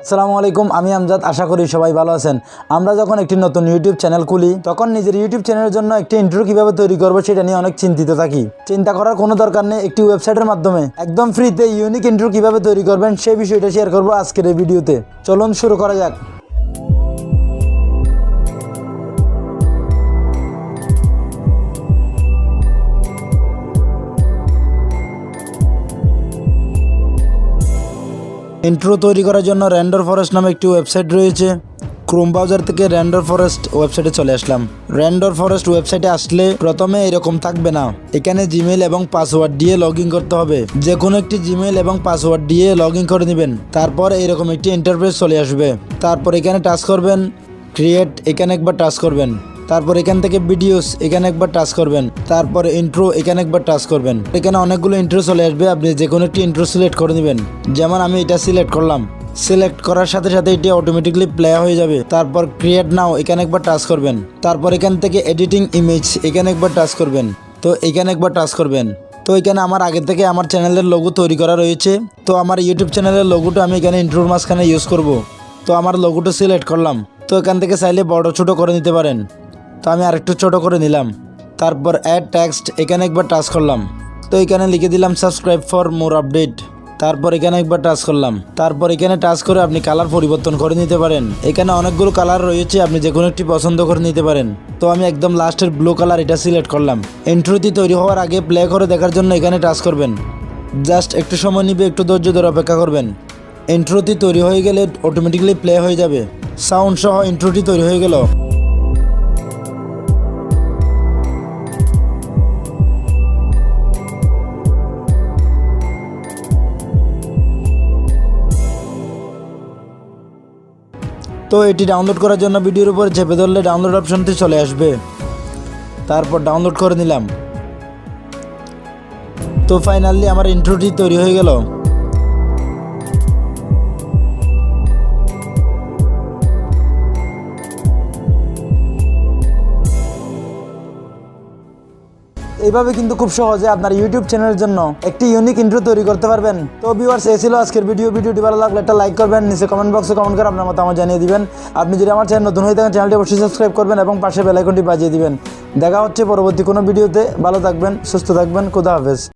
আসসালামু আলাইকুম, আমি আমজাদ। আশা করি সবাই ভালো আছেন। আমরা যখন একটি নতুন ইউটিউব চ্যানেল খুলি তখন নিজের ইউটিউব চ্যানেলের জন্য একটি ইন্ট্রো কিভাবে তৈরি করব সেটা নিয়ে অনেক চিন্তিত থাকি। চিন্তা করার কোনো দরকার নেই, একটি ওয়েবসাইটের মাধ্যমে একদম ফ্রিতে ইউনিক ইন্ট্রো কিভাবে তৈরি করবেন সেই বিষয়টা শেয়ার করব আজকের এই ভিডিওতে। চলুন শুরু করা যাক। ইন্ট্রো তৈরি করার জন্য renderforest নামে একটি ওয়েবসাইট রয়েছে। ক্রোম ব্রাউজার থেকে renderforest ওয়েবসাইটে চলে আসলাম। renderforest ওয়েবসাইটে আসলে প্রথমে এরকম থাকবে না, এখানে জিমেইল এবং পাসওয়ার্ড দিয়ে লগ ইন করতে হবে। যে কোনো একটি জিমেইল এবং পাসওয়ার্ড দিয়ে লগ ইন করে নেবেন। তারপর এরকম একটি ইন্টারফেস চলে আসবে। তারপর এখানে টাচ করবেন ক্রিয়েট, এখানে একবার টাচ করবেন। তারপর এখান থেকে ভিডিওস, এখানে একবার টাচ করবেন। তারপর ইন্ট্রো, এখানে একবার টাচ করবেন। এখানে অনেকগুলো ইন্ট্রো চলে আসবে, আপনি যে কোনো একটি ইন্ট্রো সিলেক্ট করে নেবেন। যেমন আমি এটা সিলেক্ট করলাম। সিলেক্ট করার সাথে সাথে এটি অটোমেটিকলি প্লে হয়ে যাবে। তারপর ক্রিয়েট নাও, এখানে একবার টাচ করবেন। তারপর এখান থেকে এডিটিং ইমেজ, এখানে একবার টাচ করবেন। তো এখানে একবার টাচ করবেন। তো এখানে আমার আগে থেকে আমার চ্যানেলের লোগো তৈরি করা রয়েছে। তো আমার ইউটিউব চ্যানেলের লোগোটা আমি এখানে ইন্ট্রোর মাঝখানে ইউজ করব। তো আমার লোগোটা সিলেক্ট করলাম। তো এখান থেকে চাইলে বড় ছোট করে নিতে পারেন। তো আমি আরেকটু ছোট করে নিলাম। তারপর অ্যাড টেক্সট, এখানে একবার টাচ করলাম। তো এখানে লিখে দিলাম সাবস্ক্রাইব ফর মোর আপডেট। তারপর এখানে একবার টাচ করলাম। তারপর এখানে টাচ করে আপনি কালার পরিবর্তন করে নিতে পারেন। এখানে অনেকগুলো কালার রয়েছে, আপনি যে কোনো একটি পছন্দ করে নিতে পারেন। তো আমি একদম লাস্টের ব্লু কালার এটা সিলেক্ট করলাম। ইন্ট্রোটি তৈরি হওয়ার আগে প্লে করে দেখার জন্য এখানে টাচ করবেন। জাস্ট একটু সময় নিবে, একটু ধৈর্য ধরে অপেক্ষা করবেন। ইন্ট্রোটি তৈরি হয়ে গেলে অটোমেটিকলি প্লে হয়ে যাবে। সাউন্ড সহ ইন্ট্রোটি তৈরি হয়ে গেল। তো এটি ডাউনলোড করার জন্য ভিডিওর উপর চেপে ধরলে ডাউনলোড অপশনটি চলে আসবে। তারপর ডাউনলোড করে নিলাম। তো ফাইনালি আমার ইন্ট্রোটি তৈরি হয়ে গেল। এইভাবে কিন্তু খুব সহজে আপনার ইউটিউব চ্যানেলের জন্য একটি ইউনিক ইন্ট্রো তৈরি করতে পারবেন। তো ভিউয়ার্স, এই ছিল আজকের ভিডিওটি ভালো লাগলে একটা লাইক করবেন, নিচে কমেন্ট বক্সে কমেন্ট করে আপনার মতামত জানিয়ে দিবেন। আপনি যদি আমার চ্যানেল নতুন হয়ে থাকেন চ্যানেলটি অবশ্যই সাবস্ক্রাইব করবেন এবং পাশে বেল আইকনটি বাজিয়ে দিবেন। দেখা হচ্ছে পরবর্তী কোনো ভিডিওতে। ভালো থাকবেন, সুস্থ থাকবেন, খোদা হাফেজ।